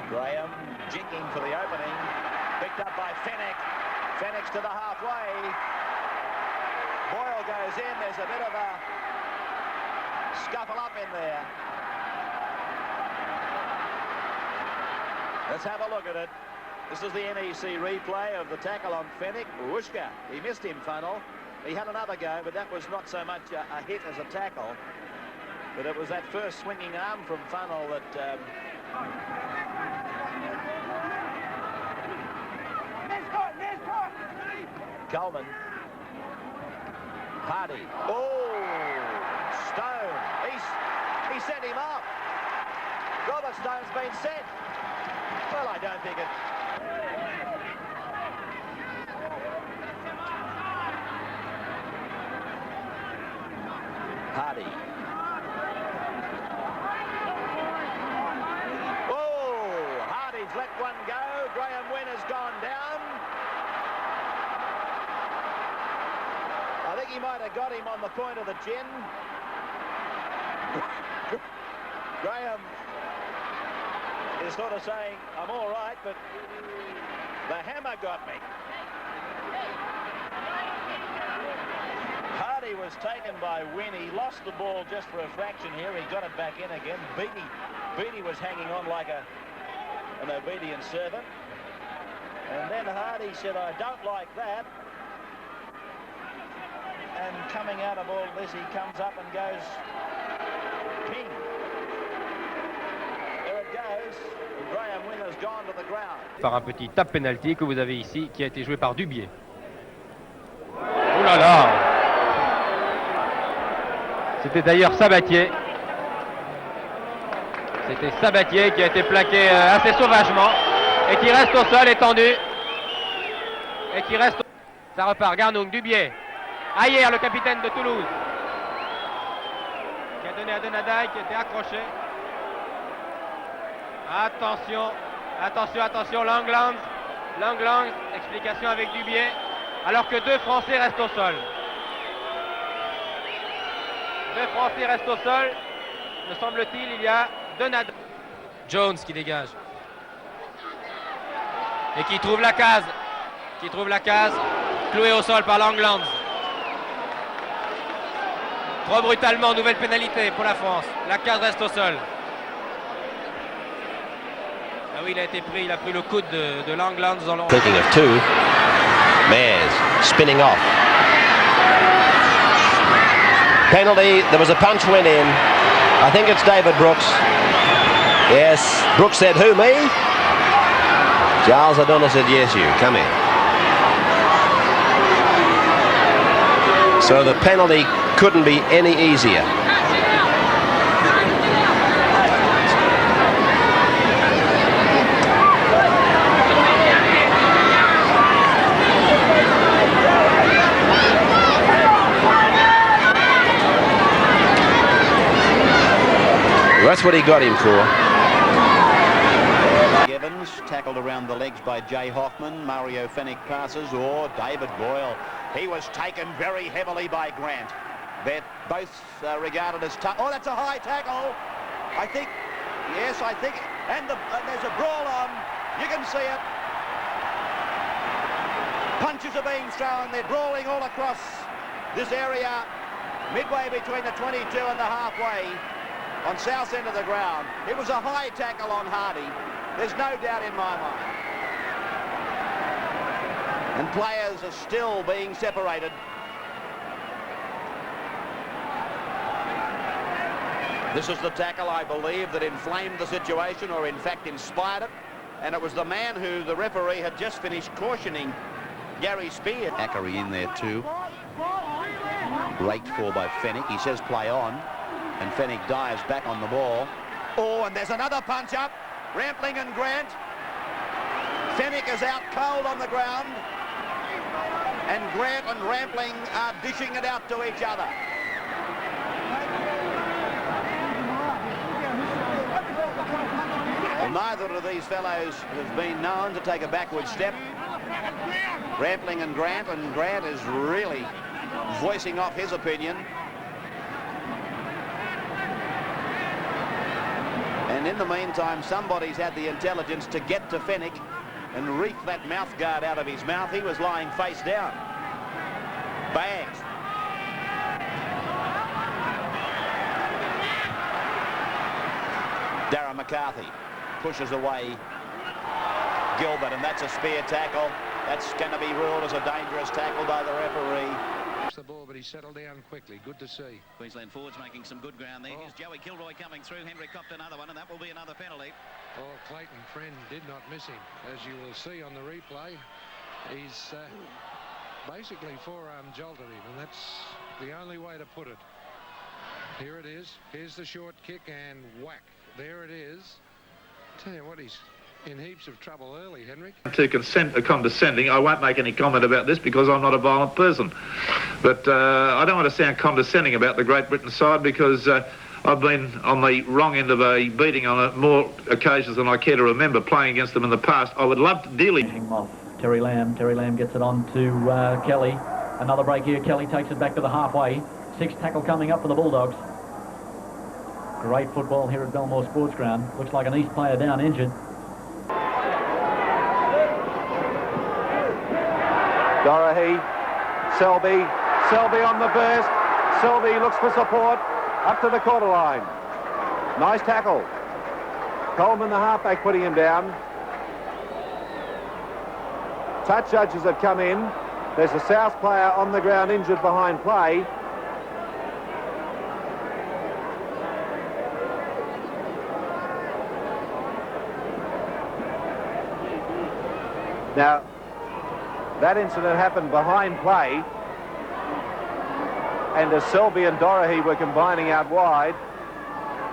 Graham jinking for the opening. Picked up by Fenwick. Fenwick's to the halfway. Boyle goes in. There's a bit of a scuffle up in there. Let's have a look at it. This is the NEC replay of the tackle on Fenwick. Wooshka, he missed him, Funnel. He had another go, but that was not so much a hit as a tackle. But it was that first swinging arm from Funnel that... Coleman. Hardy. Oh, Stone. He sent him off. Robert Stone's been sent. Well, I don't think it... Hardy. Oh, Hardy's let one go. Graham Wynn has gone down. I think he might have got him on the point of the chin. Graham is sort of saying, I'm all right, but the hammer got me. Hardy was taken by Wynn. He lost the ball just for a fraction here. He got it back in again. Beattie was hanging on like an obedient servant. And then Hardy said, I don't like that. And coming out of all this, he comes up and goes, ping. There it goes. And Graham Wynn has gone to the ground. Par un petit tap penalty que vous avez ici, qui a été joué par Dubier. Oh là là! C'était d'ailleurs Sabatier. C'était Sabatier qui a été plaqué assez sauvagement et qui reste au sol étendu. Et qui reste... Ça repart, Garnoung, Dubier. Ayer, le capitaine de Toulouse, qui a donné à Denadaï, qui était accroché. Attention, attention, attention, Langlands, explication avec Dubier, alors que deux Français restent au sol. Deux Français restent au sol, me semble-t-il, il y a Denadaï. Jones qui dégage. Et qui trouve la case, cloué au sol par Langlands. Trop brutalement, nouvelle pénalité pour la France. La case reste au sol. Ah oui, il a été pris, il a pris le coude de Langlands dans l'ombre. Thinking of two. Mares spinning off. Penalty, there was a punch went in. I think it's David Brooks. Yes, Brooks said, who, me? Giles O'Donnell said, yes, you, come in. So the penalty couldn't be any easier. That's what he got him for. Evans tackled around the legs by Jay Hoffman. Mario Fenwick passes, or David Boyle. He was taken very heavily by Grant. They're both regarded as tough. Oh, that's a high tackle. I think, yes, I think, and there's a brawl on. You can see it. Punches are being thrown. They're brawling all across this area, midway between the 22 and the halfway, on south end of the ground. It was a high tackle on Hardy. There's no doubt in my mind. And players are still being separated. This is the tackle, I believe, that inflamed the situation, or in fact inspired it. And it was the man who the referee had just finished cautioning, Gary Spear. Ackery in there too. Raked for by Fenwick. He says play on. And Fenwick dives back on the ball. Oh, and there's another punch up. Rampling and Grant. Fenwick is out cold on the ground. And Grant and Rampling are dishing it out to each other. Well, neither of these fellows has been known to take a backward step. Rampling and Grant is really voicing off his opinion. And in in the meantime, somebody's had the intelligence to get to Fennick and reef that mouth guard out of his mouth. He was lying face down. Bang. Darren McCarthy pushes away Gilbert, and that's a spear tackle. That's going to be ruled as a dangerous tackle by the referee. The ball, but he settled down quickly. Good to see. Queensland forwards making some good ground there. Here's Joey Kilroy coming through. Henry copped another one, and that will be another penalty. Oh, Clayton Friend did not miss him. As you will see on the replay, he's basically forearm jolted him, and that's the only way to put it. Here it is. Here's the short kick, and whack. There it is. Tell you what, he's in heaps of trouble early, Henrik. To condescending, I won't make any comment about this because I'm not a violent person. But I don't want to sound condescending about the Great Britain side because I've been on the wrong end of a beating on more occasions than I care to remember playing against them in the past. I would love to dearly... Terry Lamb gets it on to Kelly. Another break here. Kelly takes it back to the halfway. 6 tackle coming up for the Bulldogs. Great football here at Belmore Sports Ground. Looks like an East player down injured. Dorahy, Selby on the burst. Selby looks for support up to the quarter line. Nice tackle. Coleman, the halfback, putting him down. Touch judges have come in. There's a South player on the ground injured behind play. Now, that incident happened behind play, and as Selby and Dorahy were combining out wide,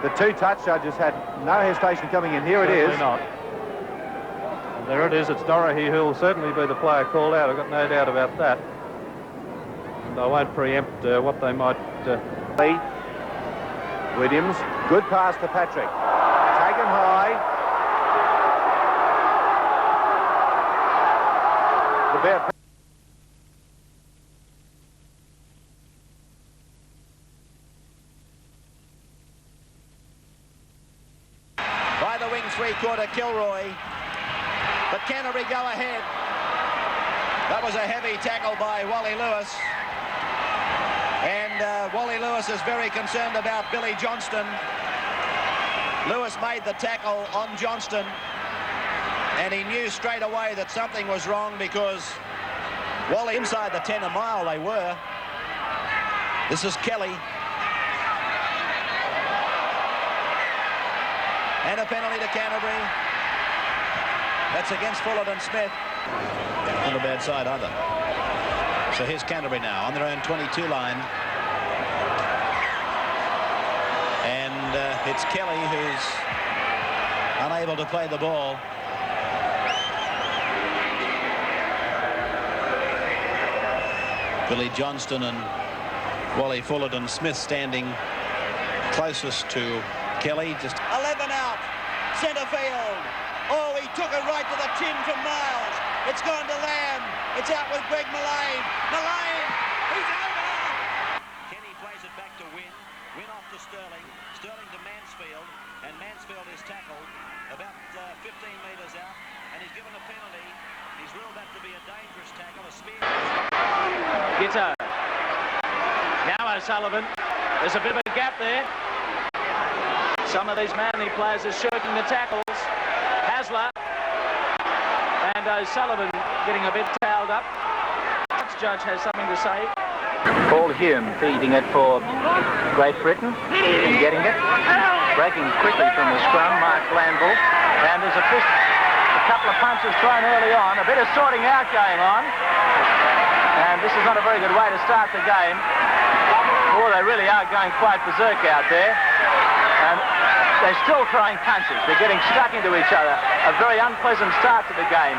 the 2 touch judges had no hesitation coming in. Here it is. Not. And there it is. It's Dorahy who will certainly be the player called out. I've got no doubt about that. And I won't preempt what they might... Williams, good pass to Patrick. Taken high. The Bear... By the wing three-quarter, Kilroy. But Canterbury go ahead. That was a heavy tackle by Wally Lewis. And Wally Lewis is very concerned about Billy Johnston. Lewis made the tackle on Johnston, and he knew straight away that something was wrong because Wally inside the 10 a mile they were. This is Kelly. And a penalty to Canterbury. That's against Fullerton Smith. Not a bad side either. So here's Canterbury now on their own 22 line. And it's Kelly who's unable to play the ball. Billy Johnston and Wally Fullerton Smith standing closest to Kelly. Just 11 out, centre field. Oh, he took it right to the chin from Miles. It's gone to Lamb. It's out with Greg Mullane. Mullane, he's over. Kenny plays it back to Wynn. Wynn off to Sterling. Sterling to Mansfield. And Mansfield is tackled about 15 metres out. And he's given a penalty. He's ruled that to be a dangerous tackle. A spear. Gitto. Now O'Sullivan. There's a bit of a gap there. Some of these Manly players are shirking the tackles. Hasler and O'Sullivan getting a bit towed up. The judge has something to say. Paul Hume feeding it for Great Britain and getting it. Breaking quickly from the scrum, Mark Glanville. And there's a couple of punches thrown early on. A bit of sorting out going on. And this is not a very good way to start the game. Oh, they really are going quite berserk out there. And they're still throwing punches. They're getting stuck into each other. A very unpleasant start to the game.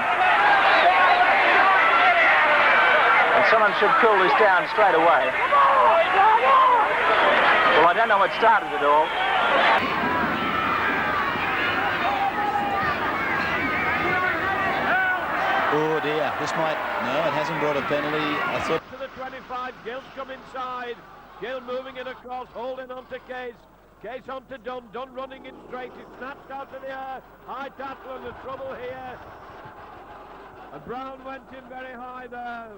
And someone should cool this down straight away. Well, I don't know what started it all. Oh dear, this might... No, it hasn't brought a penalty. I thought... To the 25, Gill's come inside. Gill moving it across, holding on to Case. Case on to Dunn. Dunn running in straight. It's snatched out of the air. High tackle and the trouble here. And Brown went in very high there.